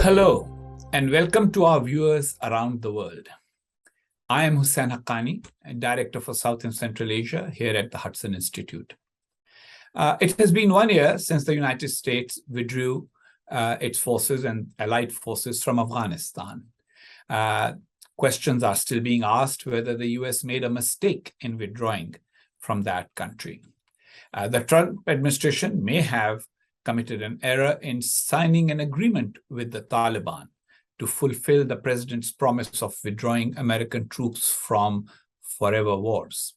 Hello, and welcome to our viewers around the world. I am Husain Haqqani, Director for South and Central Asia here at the Hudson Institute. It has been 1 year since the United States withdrew its forces and allied forces from Afghanistan. Questions are still being asked whether the US made a mistake in withdrawing from that country. The Trump administration may have committed an error in signing an agreement with the Taliban to fulfill the president's promise of withdrawing American troops from forever wars.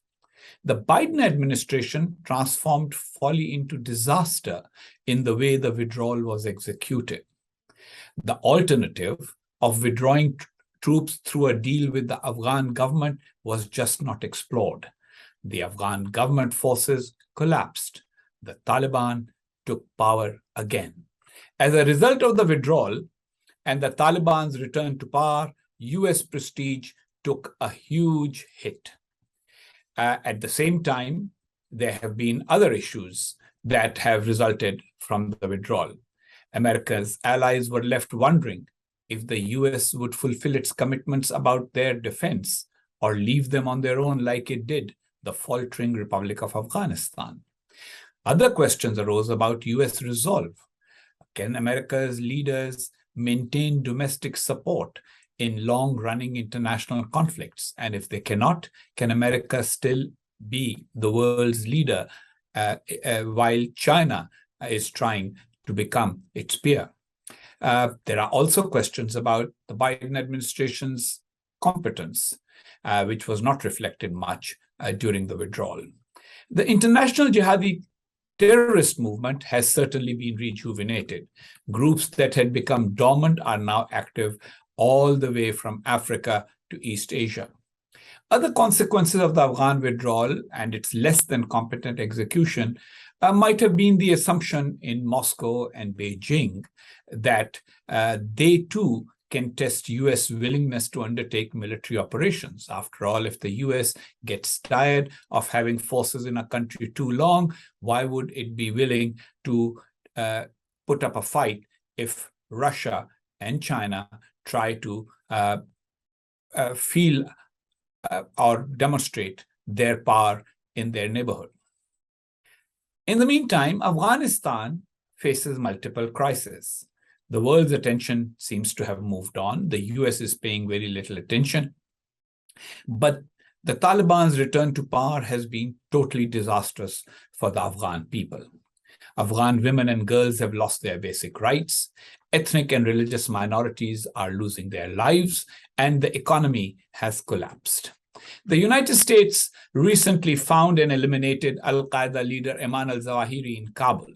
The Biden administration transformed folly into disaster in the way the withdrawal was executed. The alternative of withdrawing troops through a deal with the Afghan government was just not explored. The Afghan government forces collapsed. The Taliban took power again. As a result of the withdrawal and the Taliban's return to power, US prestige took a huge hit. At the same time, there have been other issues that have resulted from the withdrawal. America's allies were left wondering if the US would fulfill its commitments about their defense or leave them on their own like it did the faltering Republic of Afghanistan. Other questions arose about US resolve. Can America's leaders maintain domestic support in long-running international conflicts? And if they cannot, can America still be the world's leader while China is trying to become its peer? There are also questions about the Biden administration's competence, which was not reflected much during the withdrawal. The international jihadi terrorist movement has certainly been rejuvenated. Groups that had become dormant are now active all the way from Africa to East Asia. Other consequences of the Afghan withdrawal and its less than competent execution might have been the assumption in Moscow and Beijing that they too can test US willingness to undertake military operations. After all, if the US gets tired of having forces in a country too long, why would it be willing to put up a fight if Russia and China try to feel or demonstrate their power in their neighborhood? In the meantime, Afghanistan faces multiple crises. The world's attention seems to have moved on. The US is paying very little attention. But the Taliban's return to power has been totally disastrous for the Afghan people. Afghan women and girls have lost their basic rights. Ethnic and religious minorities are losing their lives, and the economy has collapsed. The United States recently found and eliminated al-Qaeda leader Ayman al-Zawahiri in Kabul.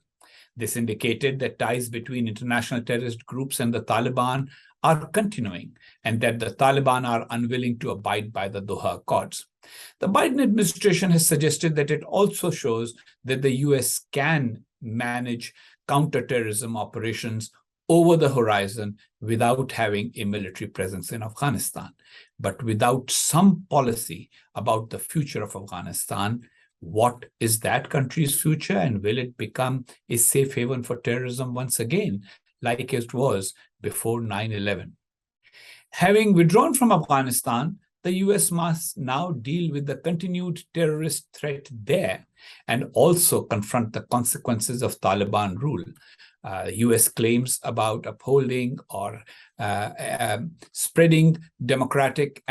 This indicated that ties between international terrorist groups and the Taliban are continuing, and that the Taliban are unwilling to abide by the Doha Accords. The Biden administration has suggested that it also shows that the US can manage counterterrorism operations over the horizon without having a military presence in Afghanistan. But without some policy about the future of Afghanistan, what is that country's future, and will it become a safe haven for terrorism once again, like it was before 9/11? Having withdrawn from Afghanistan, the US must now deal with the continued terrorist threat there and also confront the consequences of Taliban rule. US claims about upholding or spreading democratic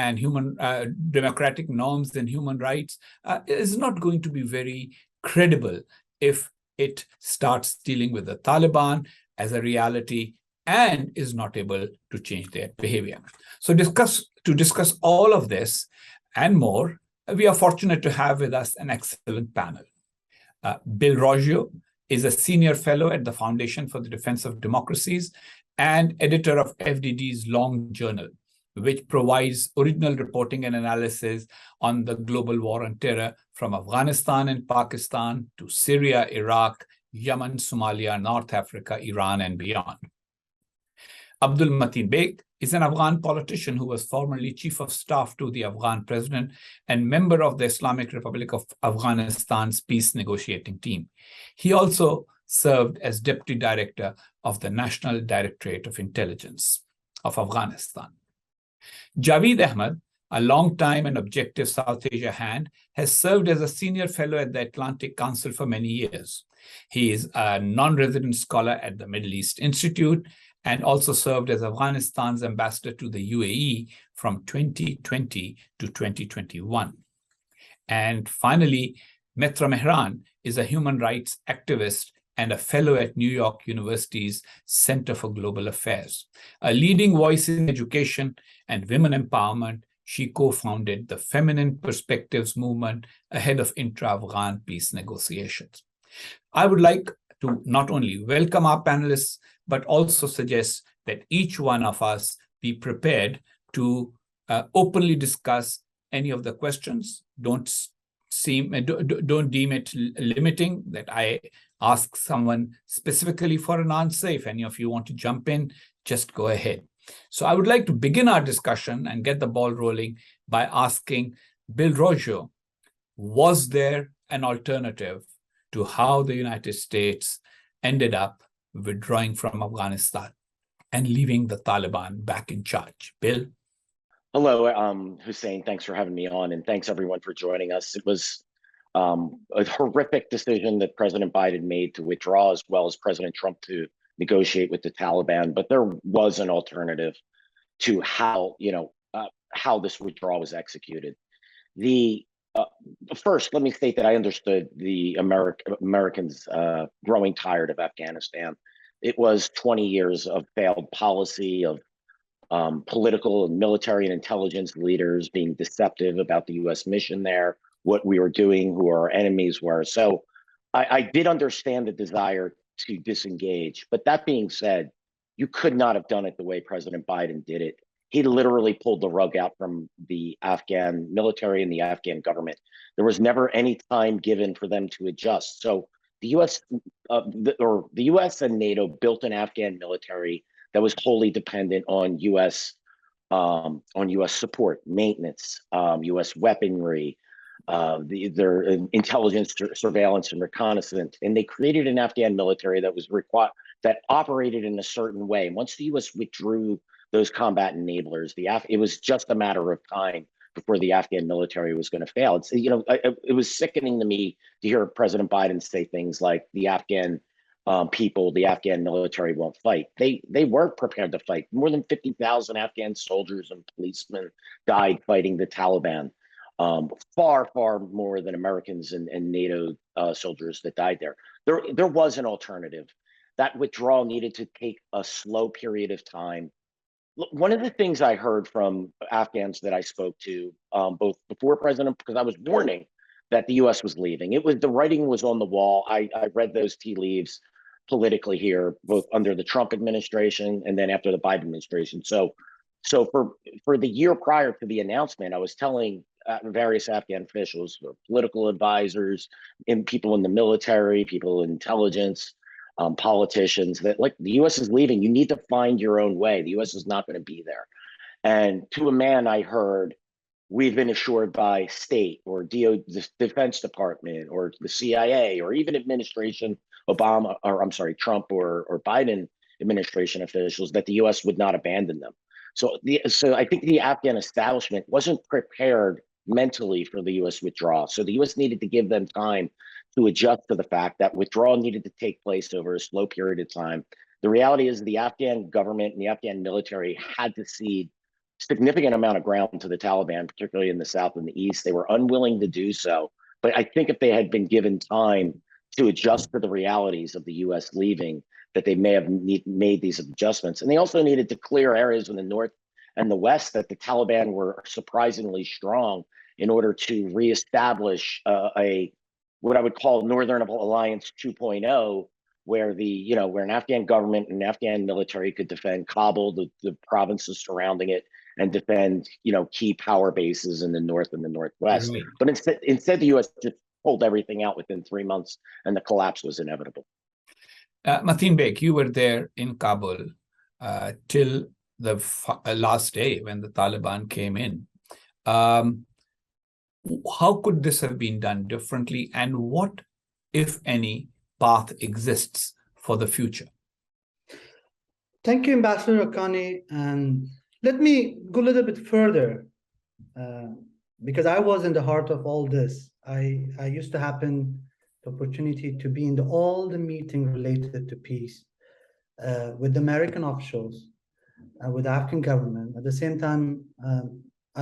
norms and human rights is not going to be very credible if it starts dealing with the Taliban as a reality and is not able to change their behavior. So to discuss all of this and more, we are fortunate to have with us an excellent panel. Bill Roggio is a Senior Fellow at the Foundation for the Defense of Democracies and editor of FDD's Long Journal, which provides original reporting and analysis on the global war on terror from Afghanistan and Pakistan to Syria, Iraq, Yemen, Somalia, North Africa, Iran, and beyond. Matin Bek is an Afghan politician who was formerly Chief of Staff to the Afghan President and member of the Islamic Republic of Afghanistan's peace negotiating team. He also served as Deputy Director of the National Directorate of Intelligence of Afghanistan. Javid Ahmad, a long-time and objective South Asia hand, has served as a Senior Fellow at the Atlantic Council for many years. He is a non-resident scholar at the Middle East Institute and also served as Afghanistan's ambassador to the UAE from 2020 to 2021. And finally, Metra Mehran is a human rights activist and a fellow at New York University's Center for Global Affairs. A leading voice in education and women empowerment, she co-founded the Feminine Perspectives movement ahead of intra-Afghan peace negotiations. I would like to not only welcome our panelists, but also suggest that each one of us be prepared to openly discuss any of the questions. Don't deem it limiting that I ask someone specifically for an answer. If any of you want to jump in, just go ahead. So I would like to begin our discussion and get the ball rolling by asking Bill Roggio, was there an alternative to how the United States ended up withdrawing from Afghanistan and leaving the Taliban back in charge? Bill? Hello, Hussein. Thanks for having me on, and thanks everyone for joining us. It was a horrific decision that President Biden made to withdraw, as well as President Trump to negotiate with the Taliban. But there was an alternative to how this withdrawal was executed. First, let me state that I understood the Americans growing tired of Afghanistan. It was 20 years of failed policy, of political and military and intelligence leaders being deceptive about the U.S. mission there, what we were doing, who our enemies were. So I did understand the desire to disengage. But that being said, you could not have done it the way President Biden did it. He literally pulled the rug out from the Afghan military and the Afghan government. There was never any time given for them to adjust. So the U.S. The U.S. and NATO built an Afghan military that was wholly dependent on U.S. support, maintenance, U.S. weaponry, their intelligence, surveillance, and reconnaissance, and they created an Afghan military that was that operated in a certain way. Once the U.S. withdrew those combat enablers, it was just a matter of time before the Afghan military was going to fail. It was sickening to me to hear President Biden say things like the Afghan people, the Afghan military won't fight. They weren't prepared to fight. More than 50,000 Afghan soldiers and policemen died fighting the Taliban. Far more than Americans and NATO soldiers that died there. There was an alternative. That withdrawal needed to take a slow period of time. One of the things I heard from Afghans that I spoke to, both before President, because I was warning that the U.S. was leaving. The writing was on the wall. I read those tea leaves politically here, both under the Trump administration and then after the Biden administration. So for the year prior to the announcement, I was telling various Afghan officials, political advisors, and people in the military, people in intelligence, politicians, that like the U.S. is leaving. You need to find your own way. The U.S. is not going to be there. And to a man, I heard, we've been assured by state or the Defense Department or the CIA or even Trump or Biden administration officials that the U.S. would not abandon them. So I think the Afghan establishment wasn't prepared mentally for the U.S. withdrawal. So the U.S. needed to give them time to adjust to the fact that withdrawal needed to take place over a slow period of time. The reality is the Afghan government and the Afghan military had to cede significant amount of ground to the Taliban, particularly in the south and the east. They were unwilling to do so. But I think if they had been given time to adjust to the realities of the U.S. leaving, that they may have made these adjustments. And they also needed to clear areas in the north and the west that the Taliban were surprisingly strong in order to reestablish what I would call Northern Alliance 2.0, where an Afghan government and Afghan military could defend Kabul, the provinces surrounding it, and defend key power bases in the north and the northwest. Right. But instead the U.S. just pulled everything out within 3 months, and the collapse was inevitable. Matin Bek, you were there in Kabul till the last day when the Taliban came in. How could this have been done differently, and what, if any, path exists for the future? Thank you, Ambassador Ghani. And let me go a little bit further, because I was in the heart of all this. I used to happen the opportunity to be in all the meetings related to peace with the American officials, with the Afghan government. At the same time,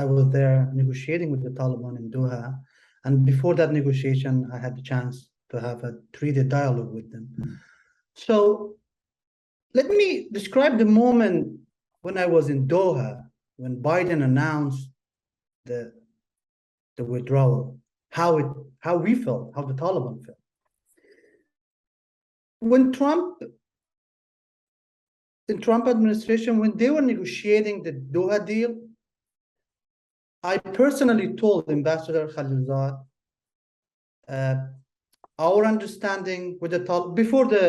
I was there negotiating with the Taliban in Doha. And before that negotiation, I had the chance to have a 3-day dialogue with them. So let me describe the moment when I was in Doha, when Biden announced the withdrawal, how we felt, how the Taliban felt. When the Trump administration, when they were negotiating the Doha deal, I personally told Ambassador Khalilzad, our understanding with the Taliban, before the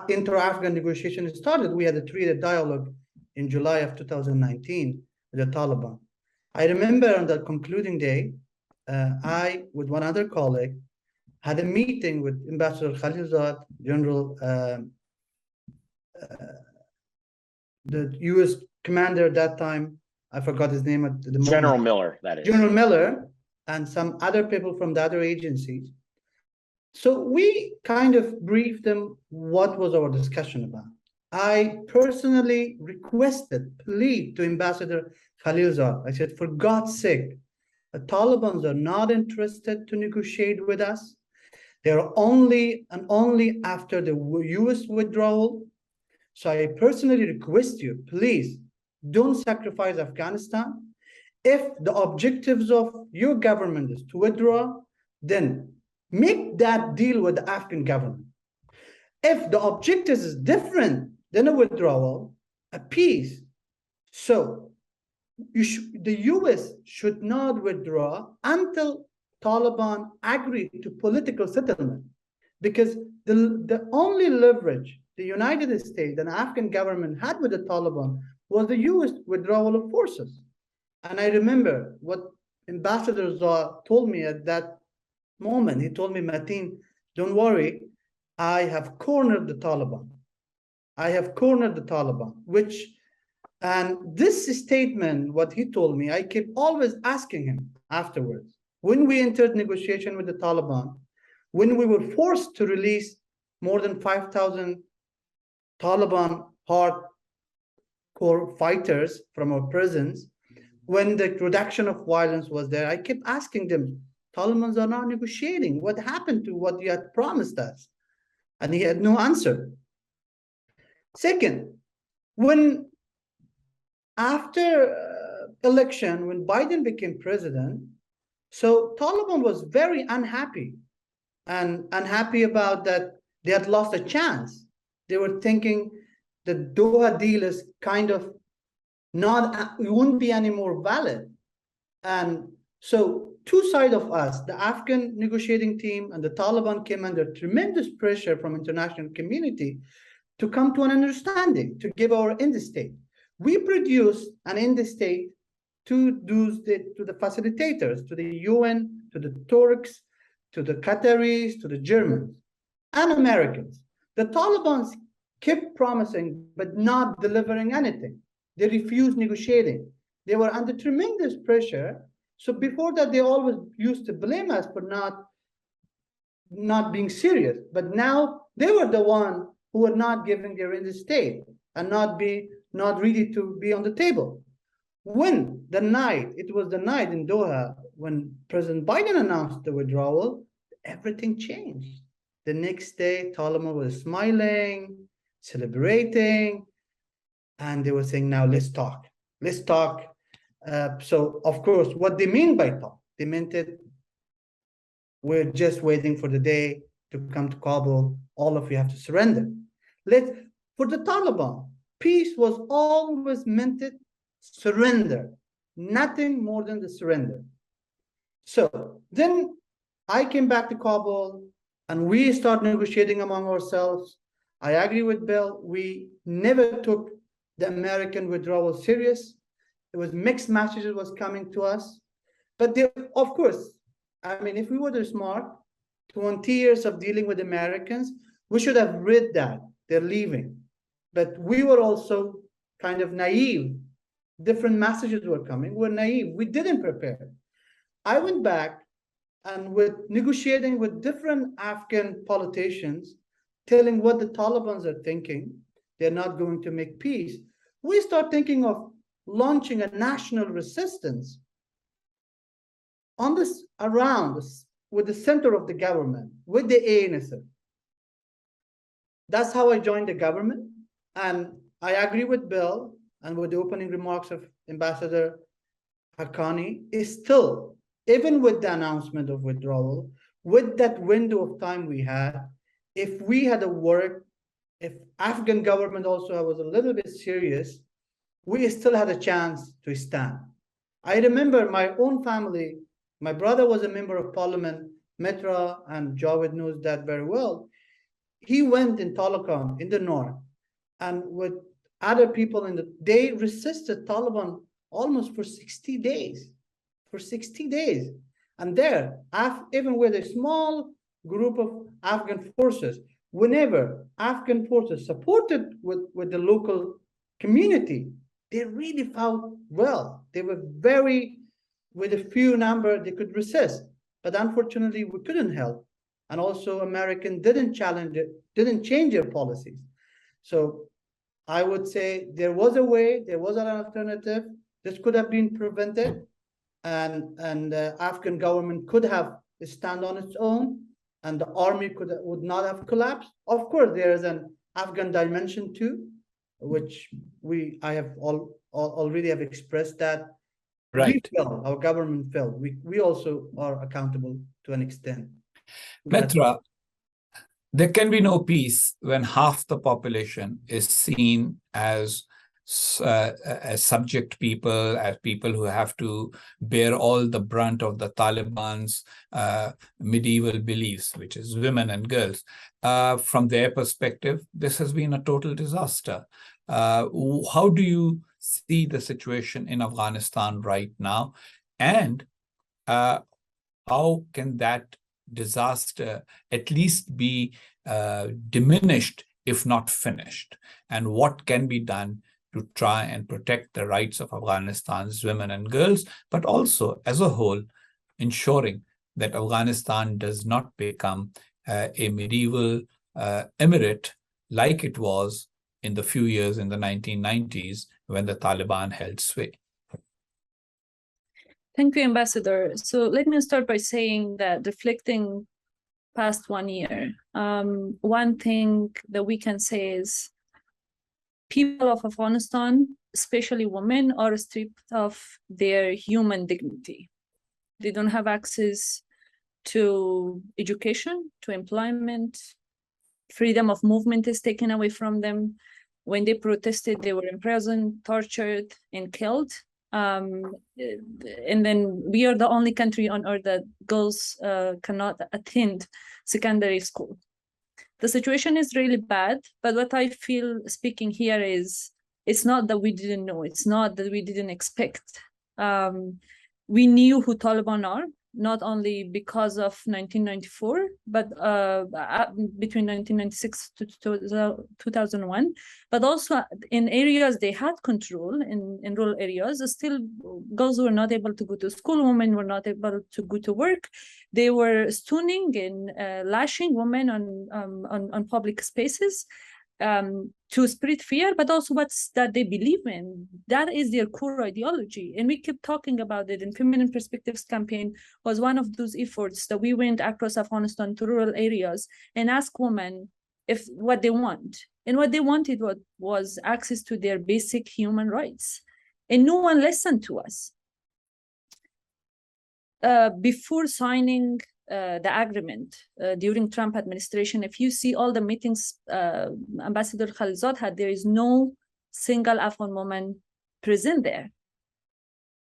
inter-Afghan negotiation started, we had a 3-day dialogue in July of 2019 with the Taliban. I remember on the concluding day, I, with one other colleague, had a meeting with Ambassador Khalilzad, General, the U.S. commander at that time, I forgot his name at the moment. General Miller, that is. General Miller, and some other people from the other agencies. So we kind of briefed them what was our discussion about. I personally plead to Ambassador Khalilzad. I said, for God's sake, the Taliban are not interested to negotiate with us. They're only after the U.S. withdrawal. So I personally request you, please, don't sacrifice Afghanistan. If the objectives of your government is to withdraw, then make that deal with the Afghan government. If the objective is different than a withdrawal, a peace, so the U.S. should not withdraw until Taliban agree to political settlement, because the only leverage the United States and Afghan government had with the Taliban was the U.S. withdrawal of forces. And I remember what Ambassador Zah told me at that moment. He told me, Matin, don't worry, I have cornered the Taliban. I have cornered the Taliban, and this statement, what he told me, I kept always asking him afterwards. When we entered negotiation with the Taliban, when we were forced to release more than 5,000 Taliban hardcore fighters from our prisons, when the reduction of violence was there, I kept asking them, Taliban are not negotiating. What happened to what you had promised us? And he had no answer. Second, when after election, when Biden became president, so Taliban was very unhappy about that they had lost a chance. They were thinking the Doha deal is kind of wouldn't be any more valid. And so two sides of us, the Afghan negotiating team and the Taliban, came under tremendous pressure from international community to come to an understanding, to give our end state. We produced an end state to the facilitators, to the UN, to the Turks, to the Qataris, to the Germans, and Americans. The Taliban kept promising, but not delivering anything. They refused negotiating. They were under tremendous pressure. So before that, they always used to blame us for not being serious. But now they were the one who were not giving their end state and not ready to be on the table. When it was the night in Doha when President Biden announced the withdrawal, everything changed. The next day, Taliban was smiling, celebrating, and they were saying, now let's talk. Let's talk. So, of course, what they mean by talk, they meant it, we're just waiting for the day to come to Kabul. All of you have to surrender. For the Taliban, peace was always meant it surrender, nothing more than the surrender. So then I came back to Kabul and we started negotiating among ourselves. I agree with Bill. We never took the American withdrawal serious. It was mixed messages was coming to us. But of course, I mean, if we were smart, 20 years of dealing with Americans, we should have read that they're leaving. But we were also kind of naive. Different messages were coming. We're naive. We didn't prepare. I went back and with negotiating with different Afghan politicians, telling what the Taliban are thinking, they're not going to make peace. We start thinking of launching a national resistance on this around this, with the center of the government, with the ANSF. That's how I joined the government. And I agree with Bill and with the opening remarks of Ambassador Haqqani, is still, even with the announcement of withdrawal, with that window of time we had, if we had a work, if Afghan government also was a little bit serious, we still had a chance to stand. I remember my own family, my brother was a member of parliament, Metra, and Javid knows that very well. He went in Taliban in the north, and with other people they resisted Taliban almost for 60 days. For 60 days. And there, even with a small group of Afghan forces, whenever Afghan forces supported with the local community, they really fought well. They were very, with a few number, they could resist. But unfortunately, we couldn't help. And also American didn't challenge it, didn't change their policies. So I would say there was a way, there was an alternative. This could have been prevented. And the Afghan government could have stand on its own, and the army would not have collapsed. Of course, there is an Afghan dimension too, which I have already have expressed that. Right. We failed, our government failed. We also are accountable to an extent. Metra, there can be no peace when half the population is seen as subject people, as people who have to bear all the brunt of the Taliban's medieval beliefs, which is women and girls. From their perspective, this has been a total disaster. How do you see the situation in Afghanistan right now? And how can that disaster at least be diminished, if not finished? And what can be done to try and protect the rights of Afghanistan's women and girls, but also as a whole, ensuring that Afghanistan does not become a medieval emirate like it was in the few years in the 1990s when the Taliban held sway? Thank you, Ambassador. So let me start by saying that reflecting past 1 year, one thing that we can say is people of Afghanistan, especially women, are stripped of their human dignity. They don't have access to education, to employment. Freedom of movement is taken away from them. When they protested, they were imprisoned, tortured, and killed. And then we are the only country on earth that girls cannot attend secondary school. The situation is really bad, but what I feel speaking here is, it's not that we didn't know, it's not that we didn't expect. We knew who Taliban are, not only because of 1994, but between 1996 to 2001, but also in areas they had control, in rural areas, still girls were not able to go to school, women were not able to go to work. They were stoning and lashing women on public spaces to spread fear, but also what's that they believe in. That is their core ideology. And we keep talking about it. And Feminine Perspectives campaign was one of those efforts that we went across Afghanistan to rural areas and asked women if what they want. And what they wanted was access to their basic human rights. And no one listened to us. Before signing the agreement during Trump administration, if you see all the meetings Ambassador Khalilzad had, there is no single Afghan woman present there.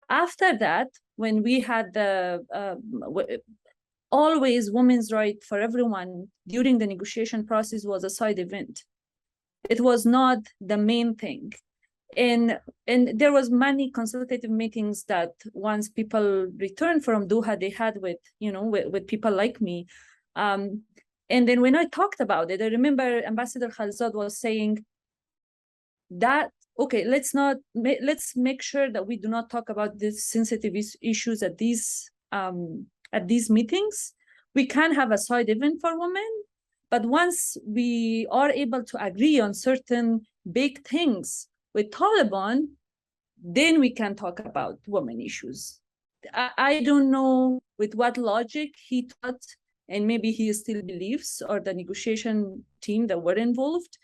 After that, when we had the always women's right for everyone during the negotiation process was a side event. It was not the main thing. And there was many consultative meetings that once people returned from Doha, they had with, with people like me, And then when I talked about it, I remember Ambassador Khalzad was saying that, okay, let's make sure that we do not talk about these sensitive issues at these meetings. We can have a side event for women, but once we are able to agree on certain big things with Taliban, then we can talk about women issues. I don't know with what logic he thought, and maybe he still believes, or the negotiation team that were involved,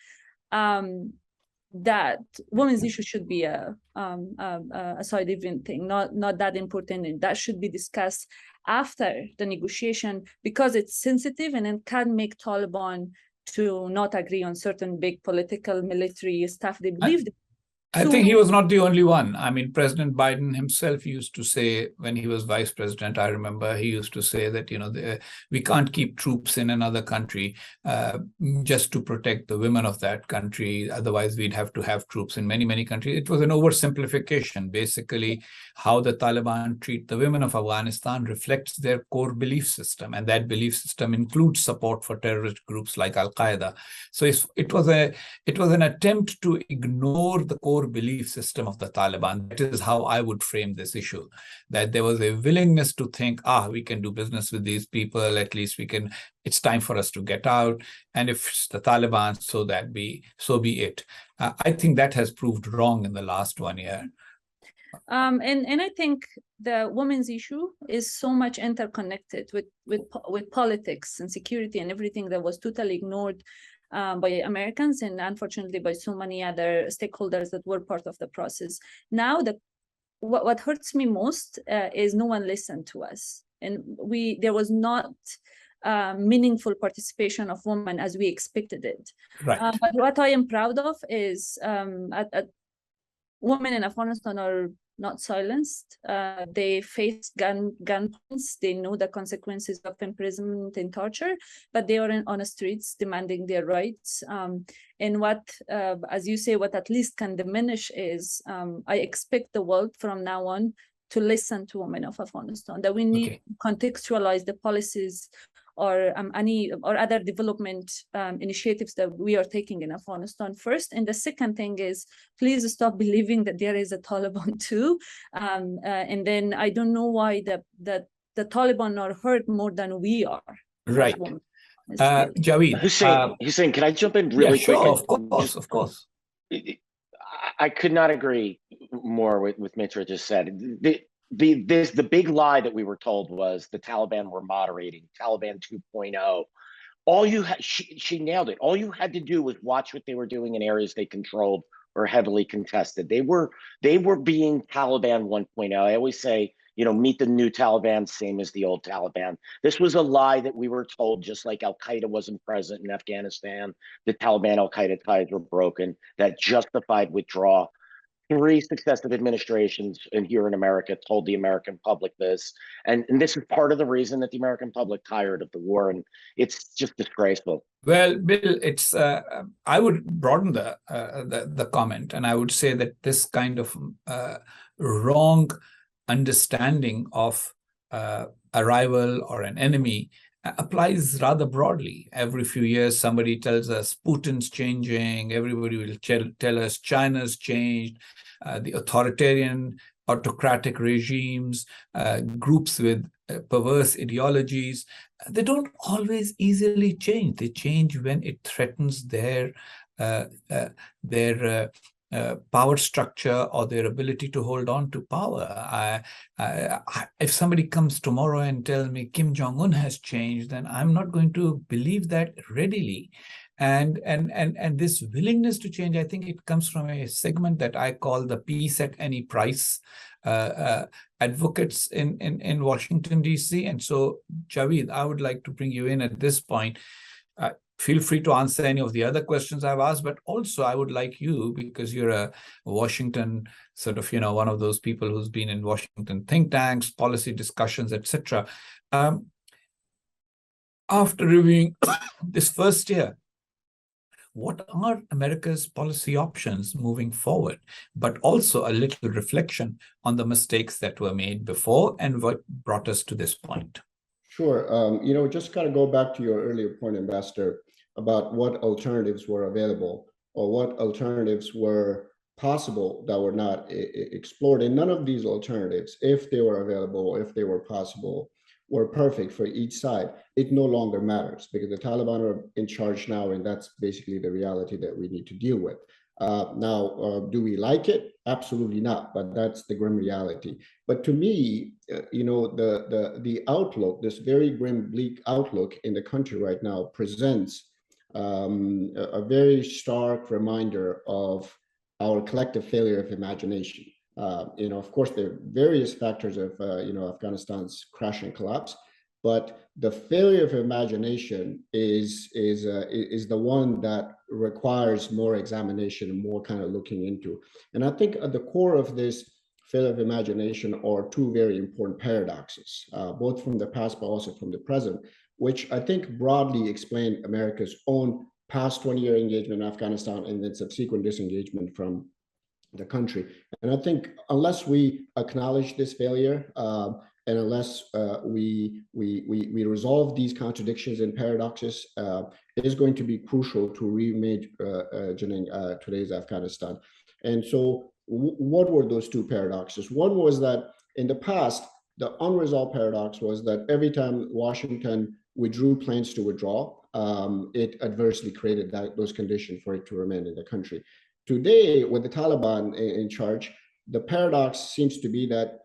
that women's issues should be a side event thing, not that important, and that should be discussed after the negotiation because it's sensitive and it can make Taliban to not agree on certain big political military stuff they believe in. I think he was not the only one. I mean, President Biden himself used to say, when he was vice president, I remember he used to say that, we can't keep troops in another country just to protect the women of that country. Otherwise, we'd have to have troops in many, many countries. It was an oversimplification. Basically, how the Taliban treat the women of Afghanistan reflects their core belief system. And that belief system includes support for terrorist groups like al-Qaeda. So it was an attempt to ignore the core belief system of the Taliban. That is how I would frame this issue, that there was a willingness to think, we can do business with these people, at least it's time for us to get out. And if it's the Taliban, so be it. I think that has proved wrong in the last 1 year. And I think the women's issue is so much interconnected with politics and security and everything that was totally ignored by Americans and unfortunately by so many other stakeholders that were part of the process. Now, what hurts me most is no one listened to us, and there was not meaningful participation of women as we expected it. Right. But what I am proud of is women in Afghanistan are not silenced. They face gun points. They know the consequences of imprisonment and torture, but they are on the streets demanding their rights. And what, as you say, what at least can diminish is I expect the world from now on to listen to women of Afghanistan, that we need to contextualize the policies or other development initiatives that we are taking in Afghanistan first. And the second thing is, please stop believing that there is a Taliban too. And then I don't know why the Taliban are hurt more than we are. Right. Javid. Hussein, can I jump in really quick? Of course. I could not agree more with Metra just said. The big lie that we were told was the Taliban were moderating, Taliban 2.0. She nailed it. All you had to do was watch what they were doing in areas they controlled or heavily contested. They were being Taliban 1.0. I always say, meet the new Taliban, same as the old Taliban. This was a lie that we were told, just like al-Qaeda wasn't present in Afghanistan, the Taliban al-Qaeda ties were broken, that justified withdrawal. 3 successive administrations here in America told the American public this, and this is part of the reason that the American public tired of the war, and it's just disgraceful. Well, Bill, it's I would broaden the comment, and I would say that this kind of wrong understanding of a rival or an enemy applies rather broadly. Every few years, somebody tells us Putin's changing. Everybody will tell us China's changed. The authoritarian, autocratic regimes, groups with perverse ideologies, they don't always easily change. They change when it threatens their power structure or their ability to hold on to power. If somebody comes tomorrow and tells me Kim Jong-un has changed, then I'm not going to believe that readily. And this willingness to change, I think it comes from a segment that I call the peace at any price advocates in Washington, D.C. And so, Javid, I would like to bring you in at this point. Feel free to answer any of the other questions I've asked, but also I would like you, because you're a Washington sort of, one of those people who's been in Washington think tanks, policy discussions, etc. After reviewing this first year, what are America's policy options moving forward, but also a little reflection on the mistakes that were made before and what brought us to this point? Sure. Just kind of go back to your earlier point, Ambassador, about what alternatives were available or what alternatives were possible that were not explored. And none of these alternatives, if they were available, if they were possible, were perfect for each side. It no longer matters because the Taliban are in charge now, and that's basically the reality that we need to deal with. Now, do we like it? Absolutely not, but that's the grim reality. But to me, the outlook, this very grim, bleak outlook in the country right now presents a very stark reminder of our collective failure of imagination. Of course, there are various factors of Afghanistan's crash and collapse, but the failure of imagination is the one that requires more examination and more kind of looking into. And I think at the core of this failure of imagination are two very important paradoxes, both from the past but also from the present, which I think broadly explain America's own past 20-year engagement in Afghanistan and then subsequent disengagement from the country. And I think unless we acknowledge this failure and unless we resolve these contradictions and paradoxes, it is going to be crucial to reimagining today's Afghanistan. And so what were those two paradoxes? One was that in the past, the unresolved paradox was that every time Washington withdrew plans to withdraw, it adversely created those conditions for it to remain in the country. Today, with the Taliban in charge, the paradox seems to be that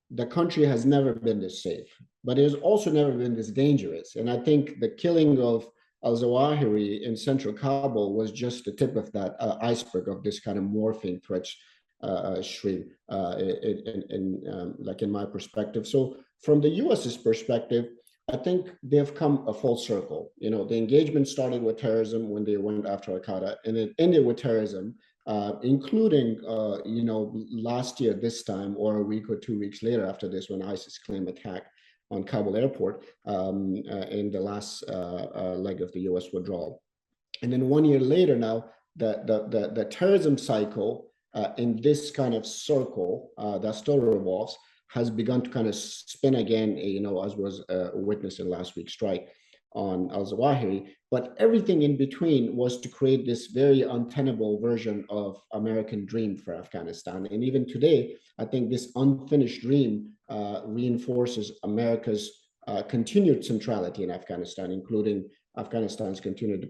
the country has never been this safe, but it has also never been this dangerous. And I think the killing of al-Zawahiri in central Kabul was just the tip of that iceberg of this kind of morphing threat stream, in my perspective. So from the US's perspective, I think they've come a full circle. The engagement started with terrorism when they went after al-Qaeda, and it ended with terrorism, including, last year, this time, or a week or 2 weeks later after this, when ISIS claimed attack on Kabul airport in the last leg of the US withdrawal. And then 1 year later now, the terrorism cycle in this kind of circle that still revolves has begun to kind of spin again, as was witnessed in last week's strike on al-Zawahiri. But everything in between was to create this very untenable version of American dream for Afghanistan. And even today, I think this unfinished dream reinforces America's continued centrality in Afghanistan, including Afghanistan's continued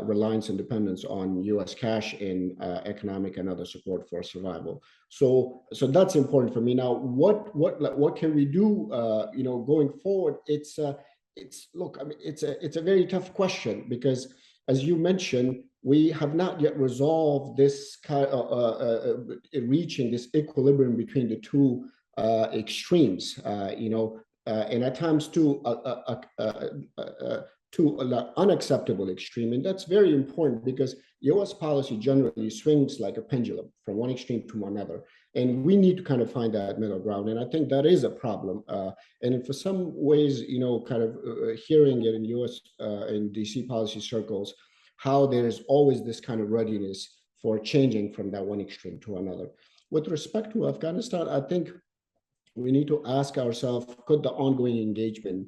reliance and dependence on U.S. cash in economic and other support for survival. So that's important for me. Now, what can we do? Going forward, it's a very tough question because, as you mentioned, we have not yet resolved this kind of reaching this equilibrium between the two extremes. And at times to an unacceptable extreme. And that's very important because US policy generally swings like a pendulum from one extreme to another. And we need to kind of find that middle ground. And I think that is a problem. And for some ways, hearing it in US and DC policy circles, how there's always this kind of readiness for changing from that one extreme to another. With respect to Afghanistan, I think we need to ask ourselves, could the ongoing engagement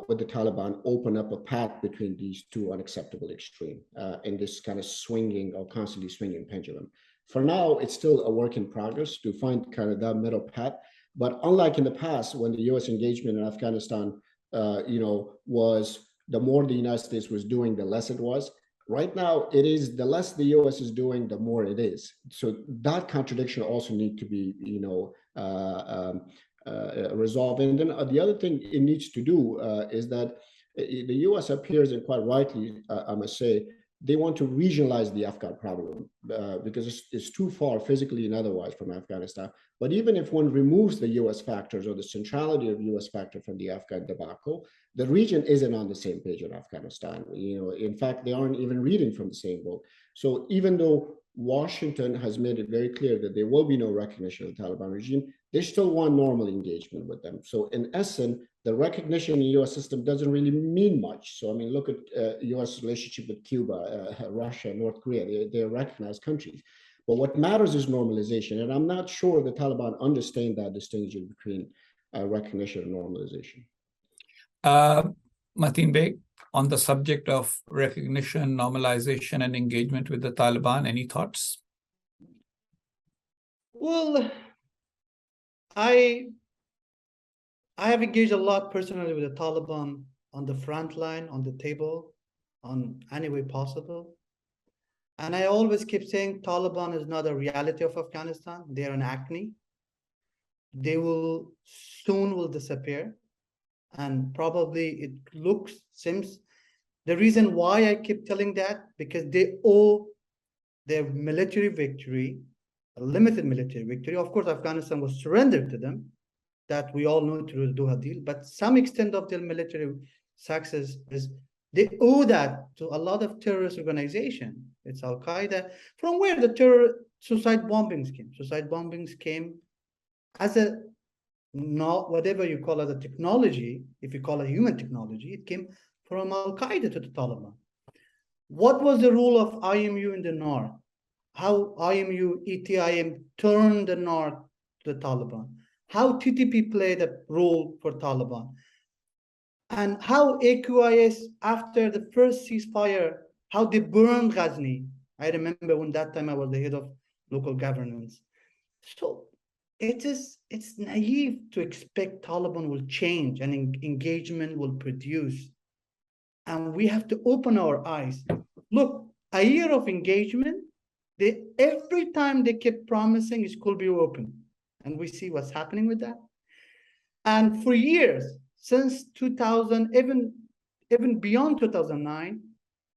with the Taliban open up a path between these two unacceptable extremes in this kind of swinging or constantly swinging pendulum? For now, it's still a work in progress to find kind of that middle path. But unlike in the past, when the U.S. engagement in Afghanistan, was the more the United States was doing, the less it was. Right now, it is the less the U.S. is doing, the more it is. So that contradiction also needs to be, resolved. And then the other thing it needs to do is that the U.S. appears, and quite rightly, I must say, they want to regionalize the Afghan problem because it's too far physically and otherwise from Afghanistan. But even if one removes the U.S. factors or the centrality of U.S. factor from the Afghan debacle, the region isn't on the same page in Afghanistan. In fact, they aren't even reading from the same book. So even though Washington has made it very clear that there will be no recognition of the Taliban regime, they still want normal engagement with them. So in essence, the recognition in the U.S. system doesn't really mean much. So, I mean, look at U.S. relationship with Cuba, Russia, North Korea, they're recognized countries. But what matters is normalization. And I'm not sure the Taliban understand that distinction between recognition and normalization. Matin Bek, on the subject of recognition, normalization, and engagement with the Taliban, any thoughts? Well, I have engaged a lot personally with the Taliban on the front line, on the table, on any way possible. And I always keep saying Taliban is not a reality of Afghanistan. They are an acne. They will soon disappear. And probably it seems, the reason why I keep telling that, because they owe their military victory, a limited military victory. Of course, Afghanistan was surrendered to them, that we all know through the Doha deal, but some extent of their military success is they owe that to a lot of terrorist organizations. It's al-Qaeda, from where the suicide bombings came. Suicide bombings came as a, not whatever you call it, a technology, if you call it human technology, it came from al-Qaeda to the Taliban. What was the role of IMU in the north? How IMU, ETIM turned the north to the Taliban? How TTP played a role for Taliban? And how AQIS, after the first ceasefire, how they burned Ghazni. I remember when that time I was the head of local governance. So it's naive to expect Taliban will change and engagement will produce. And we have to open our eyes. Look, a year of engagement, every time they kept promising it could be open. And we see what's happening with that. And for years, since 2000, even beyond 2009,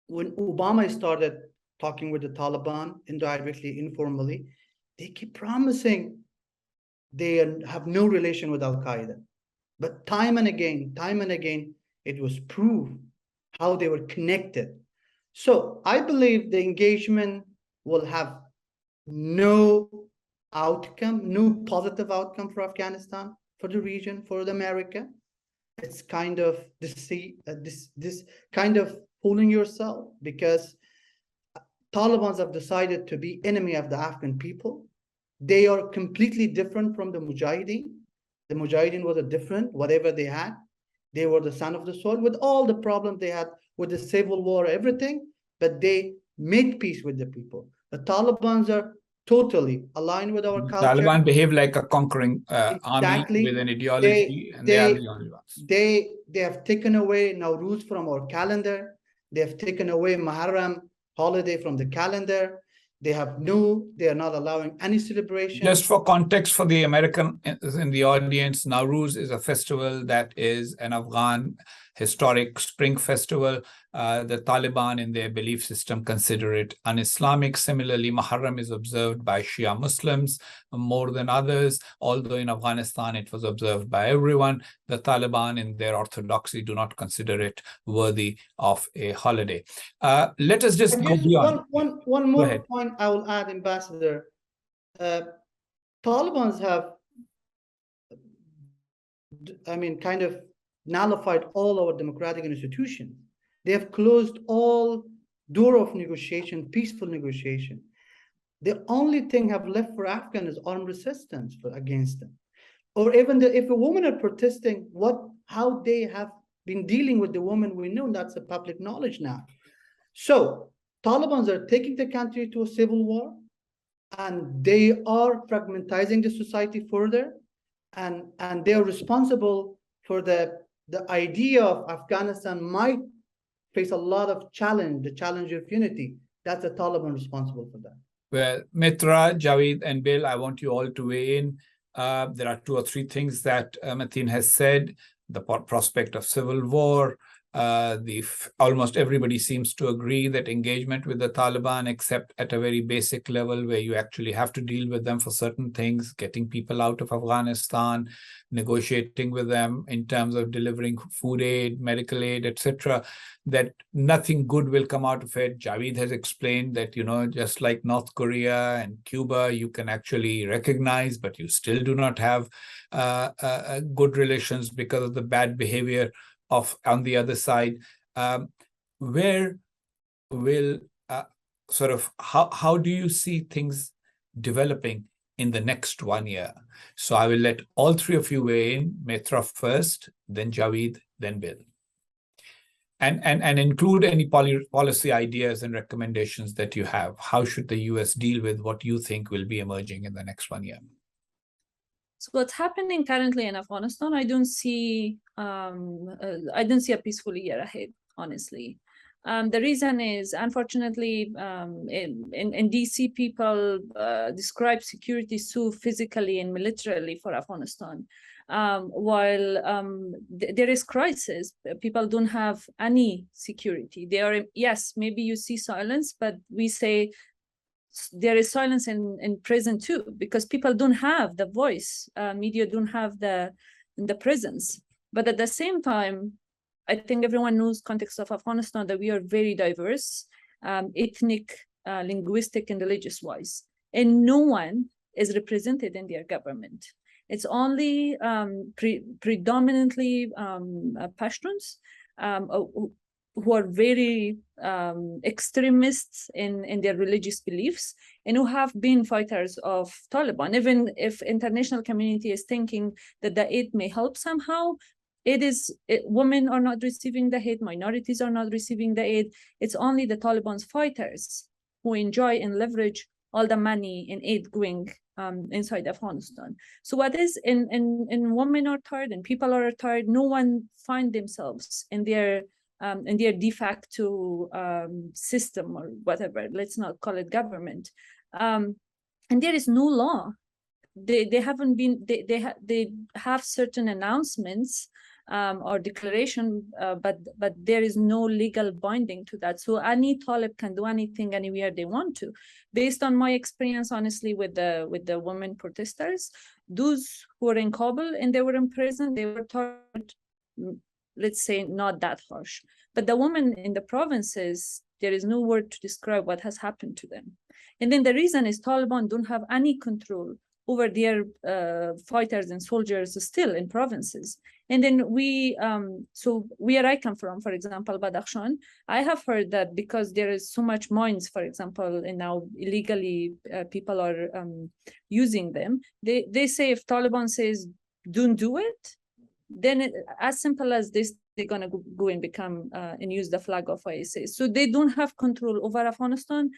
when Obama started talking with the Taliban indirectly, informally, they keep promising they have no relation with al-Qaeda. But time and again, it was proved how they were connected. So I believe the engagement will have no outcome, no positive outcome for Afghanistan, for the region, for America. It's kind of this kind of fooling yourself, because Taliban have decided to be enemy of the Afghan people. They are completely different from the Mujahideen. The Mujahideen was a different, whatever they had. They were the son of the soil with all the problems they had with the civil war, everything, but they made peace with the people. The Taliban are totally aligned with our culture. Taliban behave like a conquering army with an ideology, and they are the only ones. They have taken away Nowruz from our calendar. They have taken away Muharram holiday from the calendar. They are not allowing any celebration. Just for context for the American in the audience, Nowruz is a festival that is an Afghan historic spring festival. The Taliban in their belief system consider it un-Islamic. Similarly, Muharram is observed by Shia Muslims more than others, although in Afghanistan it was observed by everyone. The Taliban in their orthodoxy do not consider it worthy of a holiday. Let us just go beyond. One more point I will add, Ambassador. Taliban have, kind of nullified all our democratic institutions. They have closed all door of negotiation, peaceful negotiation. The only thing have left for Afghan is armed resistance against them. Or even if a woman are protesting, how they have been dealing with the woman, we know that's a public knowledge now. So Taliban are taking the country to a civil war, and they are fragmentizing the society further, and they are responsible for the idea of Afghanistan might face a lot of challenge, the challenge of unity. That's the Taliban responsible for that. Well, Metra, Javid, and Bill, I want you all to weigh in. There are 2 or 3 things that Matin has said. The prospect of civil war. Almost everybody seems to agree that engagement with the Taliban, except at a very basic level where you actually have to deal with them for certain things, getting people out of Afghanistan, negotiating with them in terms of delivering food aid, medical aid, etc., that nothing good will come out of it. Javid has explained that, just like North Korea and Cuba, you can actually recognize, but you still do not have good relations because of the bad behavior on the other side. Where will how do you see things developing in the next 1 year? So I will let all three of you weigh in, Metra first, then Javid, then Bill. And include any policy ideas and recommendations that you have. How should the US deal with what you think will be emerging in the next 1 year? So what's happening currently in Afghanistan, I don't see a peaceful year ahead, honestly. The reason is, unfortunately, in DC, people describe security so physically and militarily for Afghanistan. While there is crisis, people don't have any security. They are, yes, maybe you see silence, but we say there is silence in prison too, because people don't have the voice. Media don't have the presence. But at the same time, I think everyone knows context of Afghanistan, that we are very diverse, ethnic, linguistic, and religious-wise, and no one is represented in their government. It's only predominantly Pashtuns who are very extremists in their religious beliefs, and who have been fighters of Taliban. Even if international community is thinking that the aid may help somehow, women are not receiving the aid, minorities are not receiving the aid. It's only the Taliban's fighters who enjoy and leverage all the money and aid going inside Afghanistan. So what is in women are tired and people are tired, no one find themselves in their de facto system or whatever, let's not call it government. And there is no law. They haven't been, they have certain announcements or declaration, but there is no legal binding to that. So any Talib can do anything anywhere they want to. Based on my experience, honestly, with the women protesters, those who were in Kabul and they were in prison, they were told, let's say, not that harsh. But the women in the provinces, there is no word to describe what has happened to them. And then the reason is Taliban don't have any control over their fighters and soldiers still in provinces. And then so where I come from, for example, Badakhshan, I have heard that because there is so much mines, for example, and now illegally people are using them, they say if Taliban says, don't do it, then as simple as this, they're going to go and become and use the flag of ISIS. So they don't have control over Afghanistan.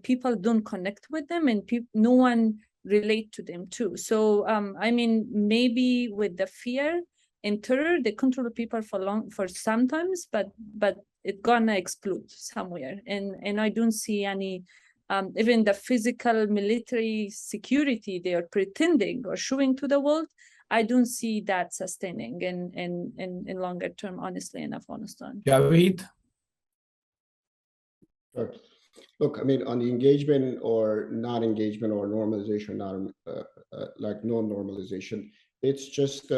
People don't connect with them, and no one relate to them too. So I mean, maybe with the fear and terror, they control people for sometimes, but it's gonna explode somewhere. And I don't see any even the physical military security they are pretending or showing to the world. I don't see that sustaining in longer term, honestly, in Afghanistan. Javid? Sure. Look, I mean, on the engagement or not engagement or normalization, not like non-normalization, it's just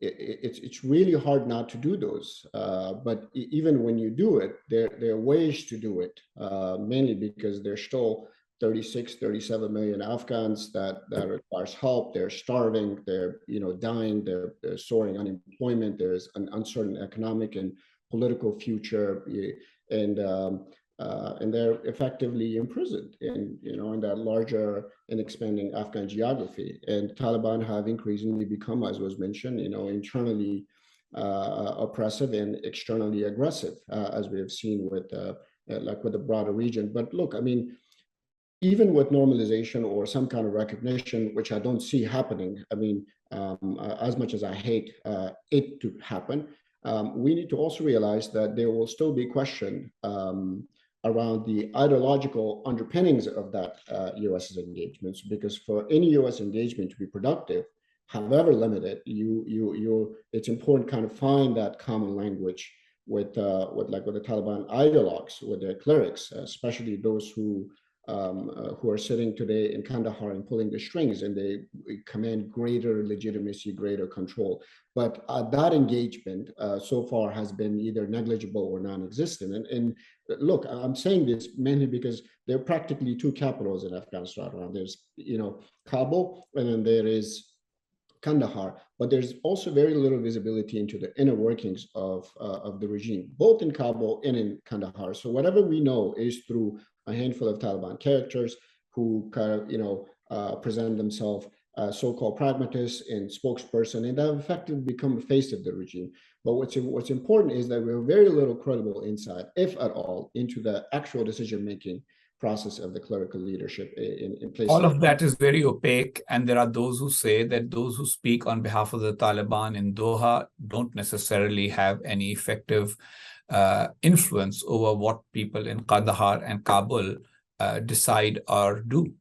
it's really hard not to do those. But even when you do it, there are ways to do it, mainly because there's still 36, 37 million Afghans that requires help. They're starving, they're dying, they're soaring unemployment. There's an uncertain economic and political future, and they're effectively imprisoned in that larger and expanding Afghan geography. And Taliban have increasingly become, as was mentioned, internally oppressive and externally aggressive, as we have seen with the broader region. But look, I mean, even with normalization or some kind of recognition, which I don't see happening, I mean, as much as I hate it to happen, we need to also realize that there will still be question around the ideological underpinnings of that U.S.'s engagements, because for any U.S. engagement to be productive, however limited, it's important to kind of find that common language with the Taliban ideologues, with their clerics, especially those who are sitting today in Kandahar and pulling the strings, and they command greater legitimacy, greater control. But that engagement so far has been either negligible or non-existent. And look, I'm saying this mainly because there are practically two capitals in Afghanistan around. There's Kabul, and then there is Kandahar, but there's also very little visibility into the inner workings of the regime, both in Kabul and in Kandahar. So whatever we know is through a handful of Taliban characters who kind of present themselves so-called pragmatists and spokesperson, and have effectively become the face of the regime. But what's important is that we're very little credible insight, if at all, into the actual decision-making process of the clerical leadership in place. All of that is very opaque, and there are those who say that those who speak on behalf of the Taliban in Doha don't necessarily have any effective influence over what people in Kandahar and Kabul decide or do.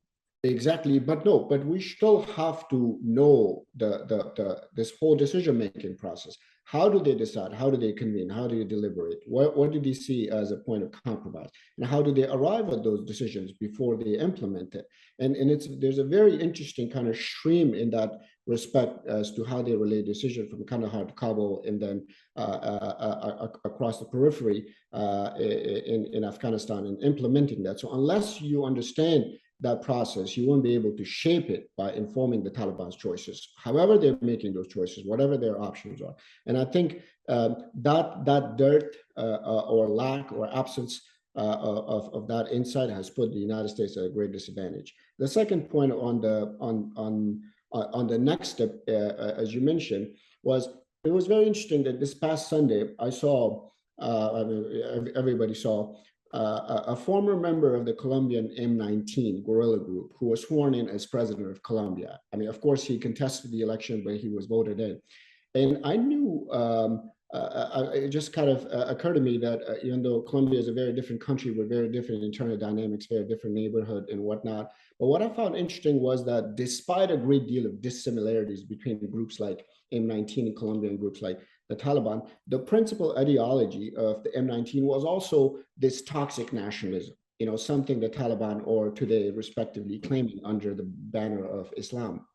Exactly, but we still have to know this whole decision-making process. How do they decide? How do they convene? How do they deliberate? What do they see as a point of compromise? And how do they arrive at those decisions before they implement it? And there's a very interesting kind of stream in that respect as to how they relate decision from Kandahar to Kabul and then across the periphery in Afghanistan and implementing that. So unless you understand that process, you won't be able to shape it by informing the Taliban's choices, however they're making those choices, whatever their options are. And I think that dearth or lack or absence of that insight has put the United States at a great disadvantage. The second point on the next step, as you mentioned, was it was very interesting that this past Sunday I saw, everybody saw, a former member of the Colombian M19 guerrilla group who was sworn in as president of Colombia. I mean, of course, he contested the election, but he was voted in. And I knew, it just kind of occurred to me that even though Colombia is a very different country with very different internal dynamics, very different neighborhood and whatnot, but what I found interesting was that despite a great deal of dissimilarities between groups like M19 in Colombia and groups like the Taliban, the principal ideology of the M19 was also this toxic nationalism, something the Taliban or today respectively claiming under the banner of Islam.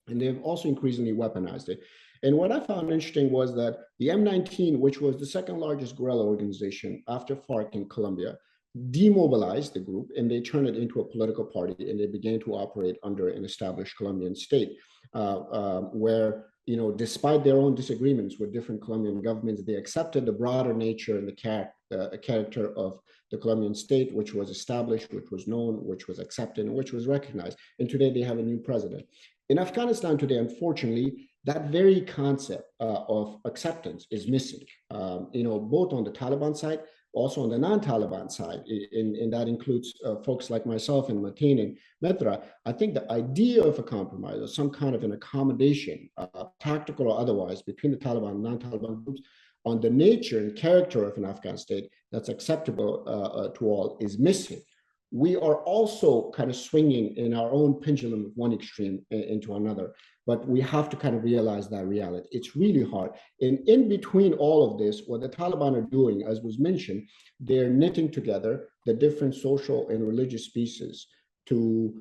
And they've also increasingly weaponized it. And what I found interesting was that the M19, which was the second largest guerrilla organization after FARC in Colombia, demobilized the group and they turned it into a political party and they began to operate under an established Colombian state where, despite their own disagreements with different Colombian governments, they accepted the broader nature and the character of the Colombian state, which was established, which was known, which was accepted, and which was recognized. And today they have a new president. In Afghanistan today, unfortunately, that very concept of acceptance is missing, both on the Taliban side, also on the non-Taliban side, and that includes folks like myself and Matin and Metra. I think the idea of a compromise or some kind of an accommodation, tactical or otherwise, between the Taliban and non-Taliban groups on the nature and character of an Afghan state that's acceptable to all is missing. We are also kind of swinging in our own pendulum of one extreme into another, but we have to kind of realize that reality. It's really hard. And in between all of this, what the Taliban are doing, as was mentioned, they're knitting together the different social and religious pieces to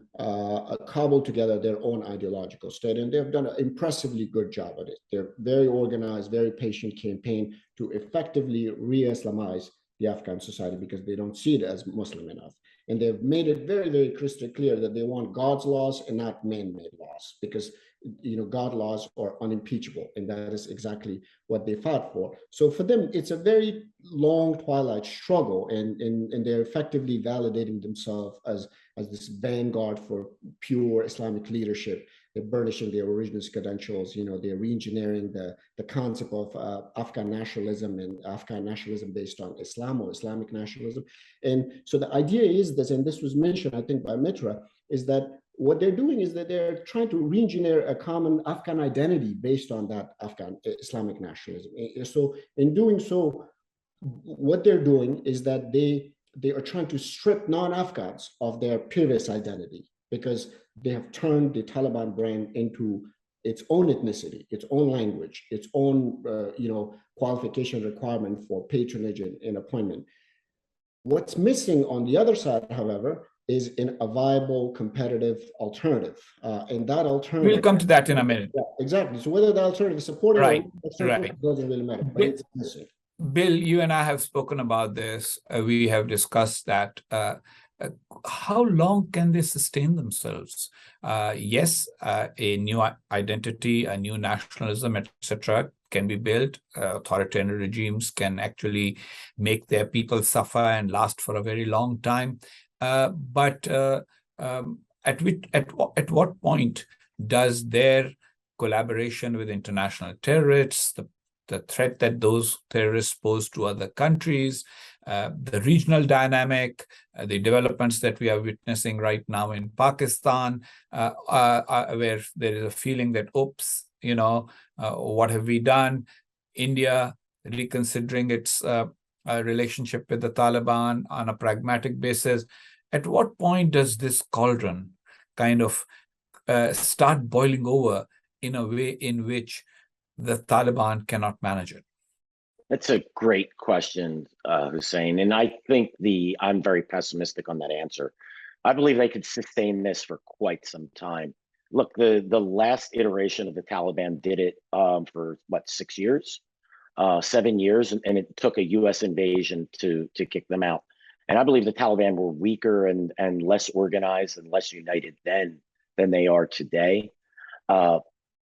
cobble together their own ideological state. And they've done an impressively good job at it. They're very organized, very patient campaign to effectively re-Islamize the Afghan society because they don't see it as Muslim enough. And they've made it very, very crystal clear that they want God's laws and not man-made laws because, God laws are unimpeachable. And that is exactly what they fought for. So for them, it's a very long twilight struggle and they're effectively validating themselves as this vanguard for pure Islamic leadership. They're burnishing their original credentials, they're re-engineering the concept of Afghan nationalism and Afghan nationalism based on Islam or Islamic nationalism. And so the idea is this, and this was mentioned, I think, by Metra, is that what they're doing is that they're trying to re-engineer a common Afghan identity based on that Afghan Islamic nationalism. So in doing so, what they're doing is that they are trying to strip non-Afghans of their previous identity because they have turned the Taliban brand into its own ethnicity, its own language, its own qualification requirement for patronage and appointment. What's missing on the other side, however, is a viable competitive alternative. And that alternative— We'll come to that in a minute. Yeah, exactly. So whether the alternative is supported right, or right. doesn't really matter, but it's missing. Bill, you and I have spoken about this. We have discussed that. How long can they sustain themselves? Yes, a new identity, a new nationalism, etc., can be built. Authoritarian regimes can actually make their people suffer and last for a very long time. But at what point does their collaboration with international terrorists, the threat that those terrorists pose to other countries, the regional dynamic, the developments that we are witnessing right now in Pakistan, where there is a feeling that, oops, what have we done? India reconsidering its relationship with the Taliban on a pragmatic basis. At what point does this cauldron kind of start boiling over in a way in which the Taliban cannot manage it? That's a great question, Hussein. And I think I'm very pessimistic on that answer. I believe they could sustain this for quite some time. Look, the last iteration of the Taliban did it for 6 years, 7 years, and it took a U.S. invasion to kick them out. And I believe the Taliban were weaker and less organized and less united then than they are today.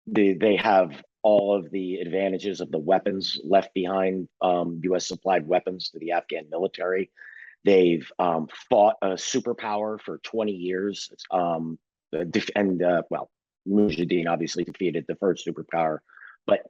They have all of the advantages of the weapons left behind, U.S. supplied weapons to the Afghan military. They've fought a superpower for 20 years. Mujahideen obviously defeated the first superpower, but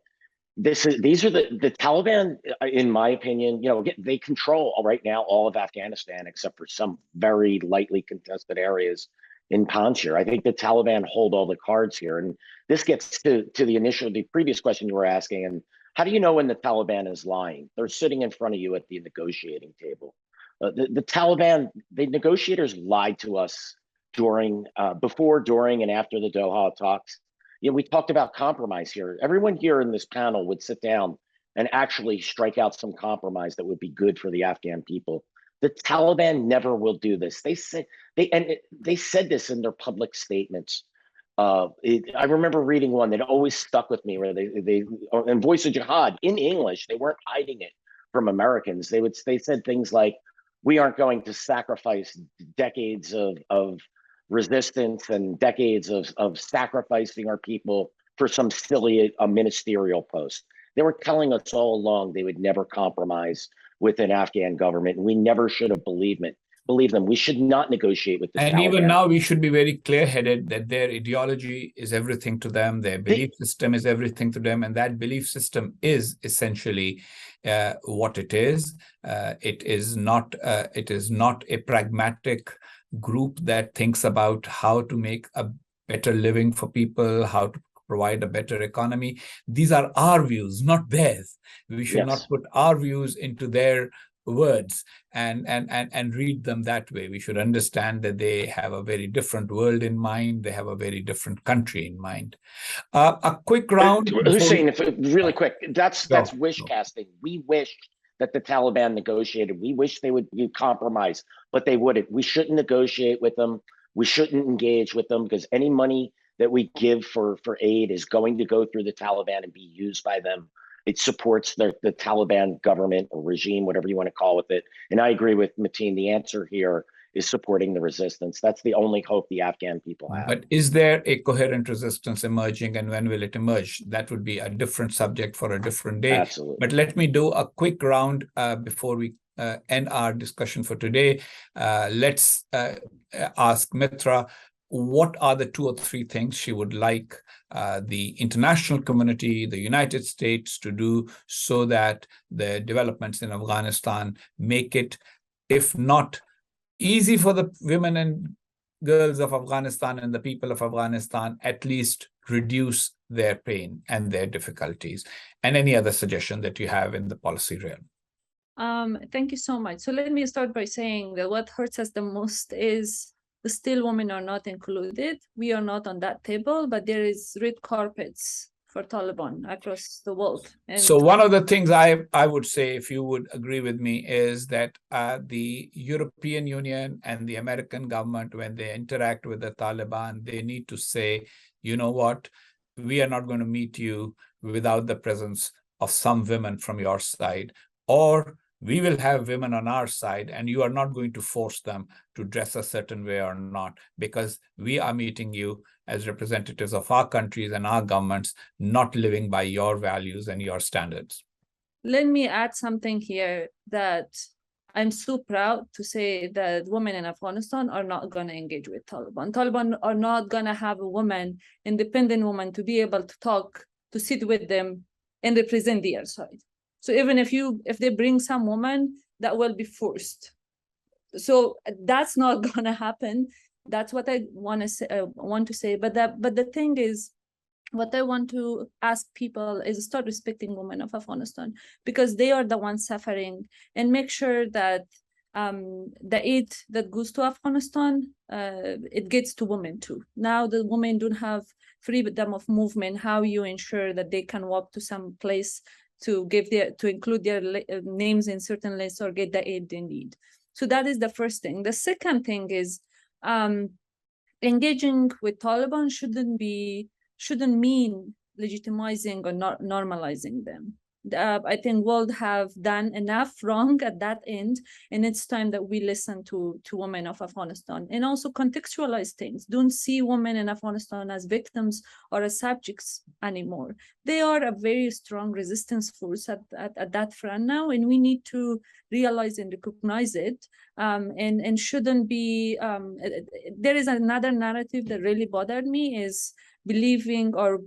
these are the Taliban, in my opinion. They control right now all of Afghanistan except for some very lightly contested areas in Panjshir. I think the Taliban hold all the cards here, and this gets to the previous question you were asking. And how do you know when the Taliban is lying? They're sitting in front of you at the negotiating table. The Taliban, the negotiators lied to us before, during, and after the Doha talks. We talked about compromise here. Everyone here in this panel would sit down and actually strike out some compromise that would be good for the Afghan people. The Taliban never will do this. They said this in their public statements. I remember reading one that always stuck with me, where they in Voice of Jihad in English, they weren't hiding it from Americans. They said things like, "We aren't going to sacrifice decades of resistance and decades of sacrificing our people for some silly ministerial post." They were telling us all along they would never compromise with an Afghan government, and we never should have believed them. We should not negotiate with the Taliban. And even now, we should be very clear-headed that their ideology is everything to them. Their belief system is everything to them, and that belief system is essentially what it is. It is not a pragmatic group that thinks about how to make a better living for people, how to provide a better economy. These are our views, not theirs. We should not put our views into their words and read them that way. We should understand that they have a very different world in mind. They have a very different country in mind. A quick round. Hussein, really quick, that's wish casting. We wish that the Taliban negotiated. We wish they would compromise, but they wouldn't. We shouldn't negotiate with them. We shouldn't engage with them, because any money that we give for aid is going to go through the Taliban and be used by them. It supports the Taliban government or regime, whatever you want to call it. And I agree with Matin. The answer here is supporting the resistance. That's the only hope the Afghan people have. But is there a coherent resistance emerging, and when will it emerge? That would be a different subject for a different day. Absolutely. But let me do a quick round before we end our discussion for today. Let's ask Metra, what are the 2 or 3 things she would like the international community, the United States, to do so that the developments in Afghanistan make it, if not easy for the women and girls of Afghanistan and the people of Afghanistan, at least reduce their pain and their difficulties? And any other suggestion that you have in the policy realm? Thank you so much. So let me start by saying that what hurts us the most is still women are not included. We are not on that table, but there is red carpets for Taliban across the world. And so one of the things I would say, if you would agree with me, is that the European Union and the American government, when they interact with the Taliban, they need to say, you know what, we are not going to meet you without the presence of some women from your side, or we will have women on our side, and you are not going to force them to dress a certain way or not, because we are meeting you as representatives of our countries and our governments, not living by your values and your standards. Let me add something here, that I'm so proud to say that women in Afghanistan are not going to engage with Taliban. Taliban are not going to have a woman, independent woman, to be able to talk, to sit with them and represent their side. So even if they bring some woman, that will be forced. So that's not going to happen. That's what I want to say. But the thing is, what I want to ask people is start respecting women of Afghanistan, because they are the ones suffering, and make sure that the aid that goes to Afghanistan, it gets to women too. Now the women don't have freedom of movement. How you ensure that they can walk to some place to include their names in certain lists or get the aid they need? So that is the first thing. The second thing is engaging with Taliban shouldn't mean legitimizing or not normalizing them. I think world have done enough wrong at that end, and it's time that we listen to women of Afghanistan and also contextualize things. Don't see women in Afghanistan as victims or as subjects anymore. They are a very strong resistance force at that front now, and we need to realize and recognize it, and shouldn't be. There is another narrative that really bothered me, is believing, or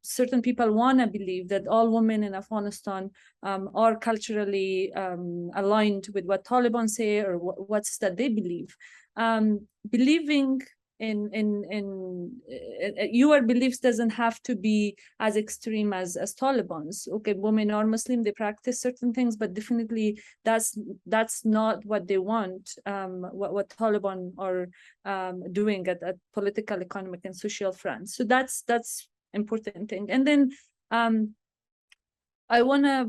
certain people want to believe, that all women in Afghanistan are culturally aligned with what Taliban say or what's that they believe. Believing in your beliefs doesn't have to be as extreme as Taliban's. Okay, women are Muslim, they practice certain things, but definitely that's not what they want. What Taliban are doing at political, economic, and social fronts. So that's important thing. And then I wanna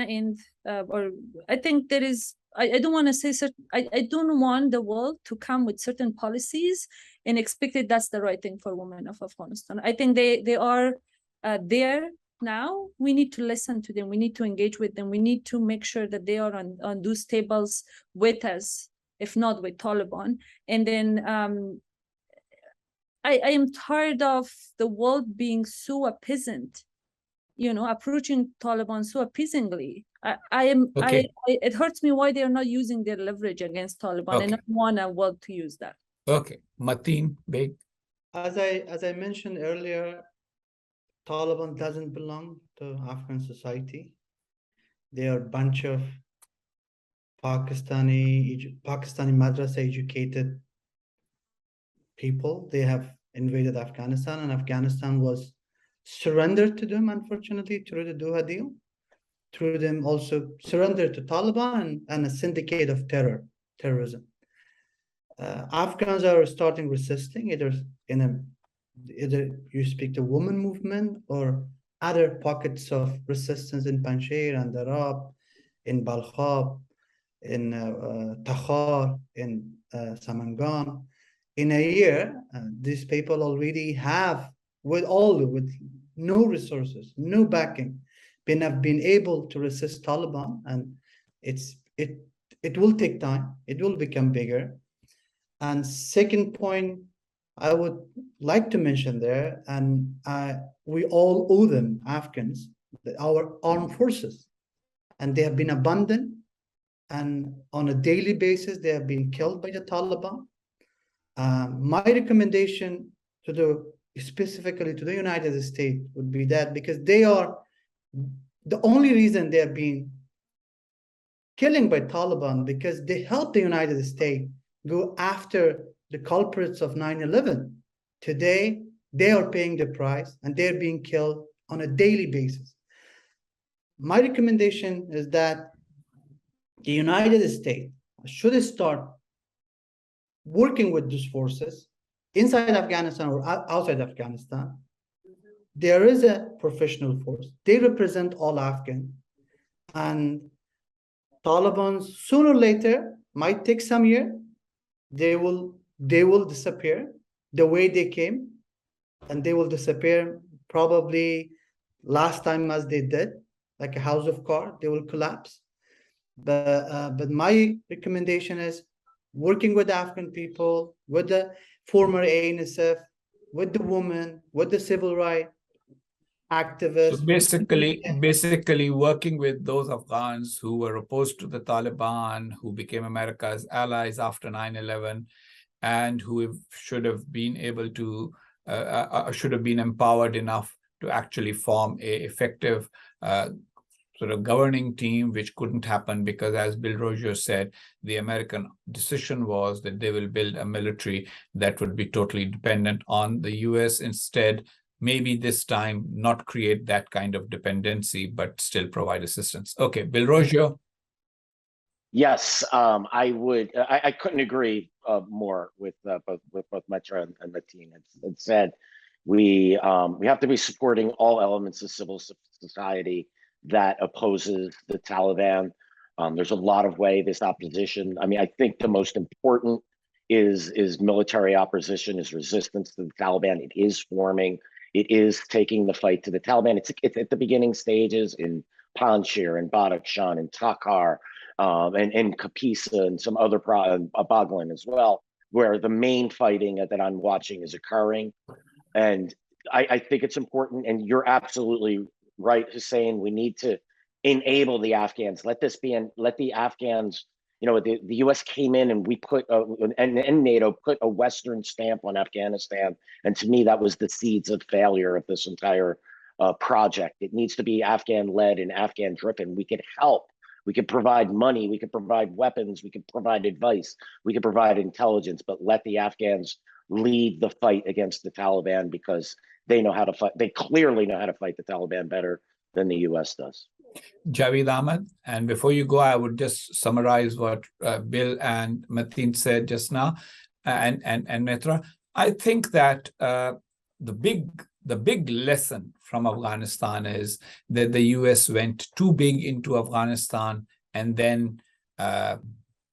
end, or I think there is. I don't want to say certain. I don't want the world to come with certain policies and expect that that's the right thing for women of Afghanistan. I think they are there now. We need to listen to them. We need to engage with them. We need to make sure that they are on those tables with us, if not with Taliban. And then I am tired of the world being so appeasant, approaching Taliban so appeasingly. It hurts me why they are not using their leverage against Taliban. Okay. And I want a world to use that. Okay, Matin Bek. As I mentioned earlier, Taliban doesn't belong to Afghan society. They are a bunch of Pakistani madrasa educated people. They have invaded Afghanistan, and Afghanistan was surrendered to them, unfortunately, through the Doha deal. Through them also surrendered to Taliban and a syndicate of terrorism. Afghans are starting resisting, either you speak the women movement or other pockets of resistance in Panjshir and Darab, in Balkhab, in Takhar, in Samangan. In a year, these people already have, with no resources, no backing, have been able to resist Taliban, and it will take time. It will become bigger. And second point I would like to mention there, and we all owe them, Afghans, our armed forces, and they have been abandoned, and on a daily basis they have been killed by the Taliban. My recommendation specifically to the United States would be that, because they are the only reason they have been killing by Taliban, because they helped the United States go after the culprits of 9/11. Today, they are paying the price and they're being killed on a daily basis. My recommendation is that the United States should start working with these forces inside Afghanistan or outside Afghanistan. There is a professional force. They represent all Afghans. And Taliban, sooner or later, might take some year. They will disappear the way they came, and they will disappear probably last time as they did, like a house of cards. They will collapse. But my recommendation is working with Afghan people, with the former ANSF, with the women, with the civil rights, activists. So basically working with those Afghans who were opposed to the Taliban, who became America's allies after 9/11, and who should have been able to, should have been empowered enough to actually form a effective sort of governing team, which couldn't happen because, as Bill Roggio said, the American decision was that they will build a military that would be totally dependent on the US. Instead, maybe this time not create that kind of dependency, but still provide assistance. Okay, Bill Roggio. Yes, I couldn't agree more with both Metra and Matin. It said we have to be supporting all elements of civil society that opposes the Taliban. There's a lot of way this opposition. I mean, I think the most important is military opposition, is resistance to the Taliban. It is forming. It is taking the fight to the Taliban. It's at the beginning stages in Panjshir and Badakhshan and Takhar and Kapisa and some other Baghlan as well, where the main fighting that I'm watching is occurring. And I think it's important, and you're absolutely right, Hussein. We need to enable the Afghans. Let the Afghans, you know, the US came in and we put, and NATO put a Western stamp on Afghanistan. And to me, that was the seeds of failure of this entire project. It needs to be Afghan-led and Afghan-driven. We could help. We could provide money. We could provide weapons. We could provide advice. We could provide intelligence, but let the Afghans lead the fight against the Taliban, because they know how to fight. They clearly know how to fight the Taliban better than the US does. Javid Ahmad, and before you go, I would just summarize what Bill and Matin said just now, and Metra. I think that the big lesson from Afghanistan is that the US went too big into Afghanistan, and then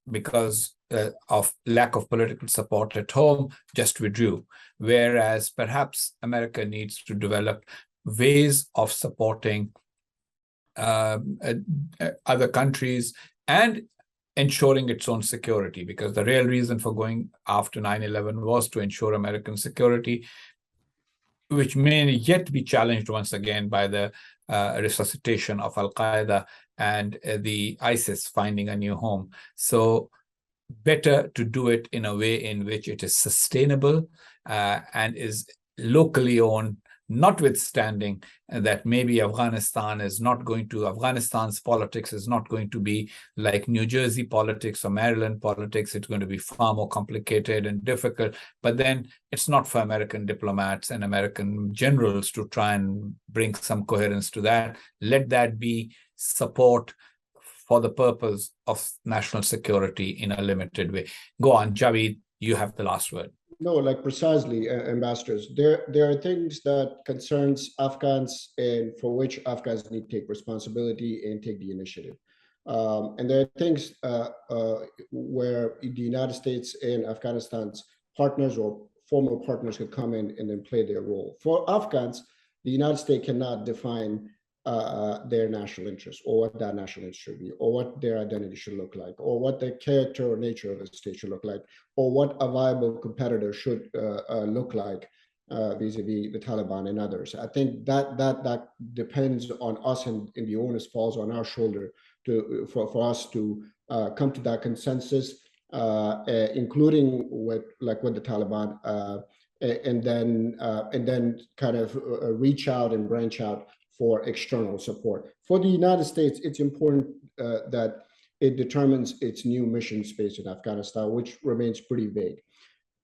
because of lack of political support at home, just withdrew. Whereas perhaps America needs to develop ways of supporting other countries and ensuring its own security, because the real reason for going after 9/11 was to ensure American security, which may yet be challenged once again by the resuscitation of al-Qaeda and the ISIS finding a new home. So better to do it in a way in which it is sustainable and is locally owned, notwithstanding that maybe Afghanistan's politics is not going to be like New Jersey politics or Maryland politics. It's going to be far more complicated and difficult. But then it's not for American diplomats and American generals to try and bring some coherence to that. Let that be support for the purpose of national security in a limited way. Go on, Javid, you have the last word. No, like precisely, ambassadors. There are things that concerns Afghans and for which Afghans need to take responsibility and take the initiative. And there are things where the United States and Afghanistan's partners or former partners could come in and then play their role. For Afghans, the United States cannot define their national interest, or what that national interest should be, or what their identity should look like, or what the character or nature of the state should look like, or what a viable competitor should look like vis-a-vis the Taliban and others. I think that depends on us, and the onus falls on our shoulder for us to come to that consensus, including with the Taliban, and then kind of reach out and branch out for external support. For the United States, it's important that it determines its new mission space in Afghanistan, which remains pretty vague.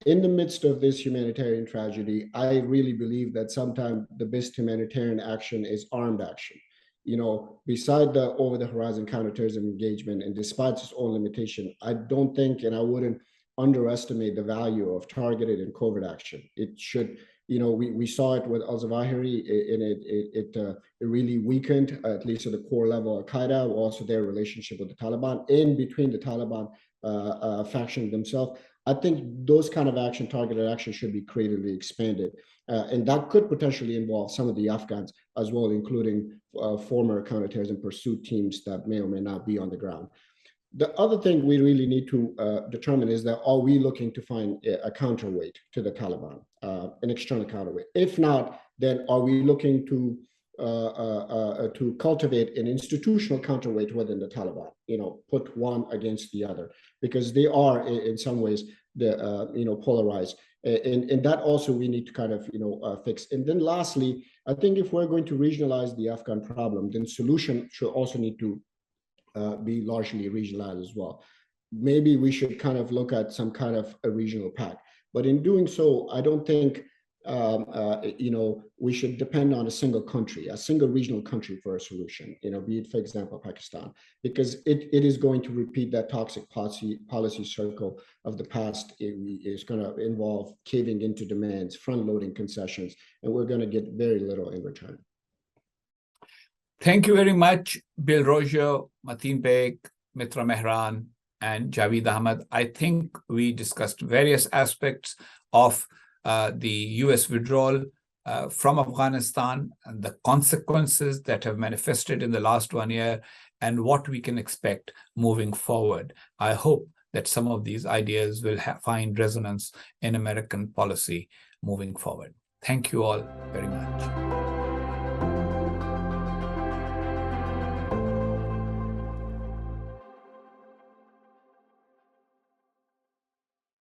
In the midst of this humanitarian tragedy, I really believe that sometimes the best humanitarian action is armed action. You know, beside the over-the-horizon counterterrorism engagement, and despite its own limitation, I don't think, and I wouldn't underestimate the value of targeted and covert action. It should, you know, we saw it with al-Zawahiri, and it really weakened, at least at the core level, al-Qaeda, also their relationship with the Taliban, and between the Taliban faction themselves. I think those kind of action, targeted action, should be creatively expanded. And that could potentially involve some of the Afghans as well, including former counterterrorism pursuit teams that may or may not be on the ground. The other thing we really need to determine is that, are we looking to find a counterweight to the Taliban, an external counterweight? If not, then are we looking to to cultivate an institutional counterweight within the Taliban, put one against the other, because they are in some ways polarized. And that also we need to kind of fix. And then lastly, I think if we're going to regionalize the Afghan problem, then solution should also need to be largely regionalized as well. Maybe we should kind of look at some kind of a regional pact. But in doing so, I don't think we should depend on a single country, a single regional country for a solution, be it, for example, Pakistan, because it is going to repeat that toxic policy circle of the past. It is going to involve caving into demands, front-loading concessions, and we're going to get very little in return. Thank you very much, Bill Roggio, Matin Bek, Metra Mehran, and Javid Ahmad. I think we discussed various aspects of the US withdrawal from Afghanistan and the consequences that have manifested in the last 1 year and what we can expect moving forward. I hope that some of these ideas will find resonance in American policy moving forward. Thank you all very much.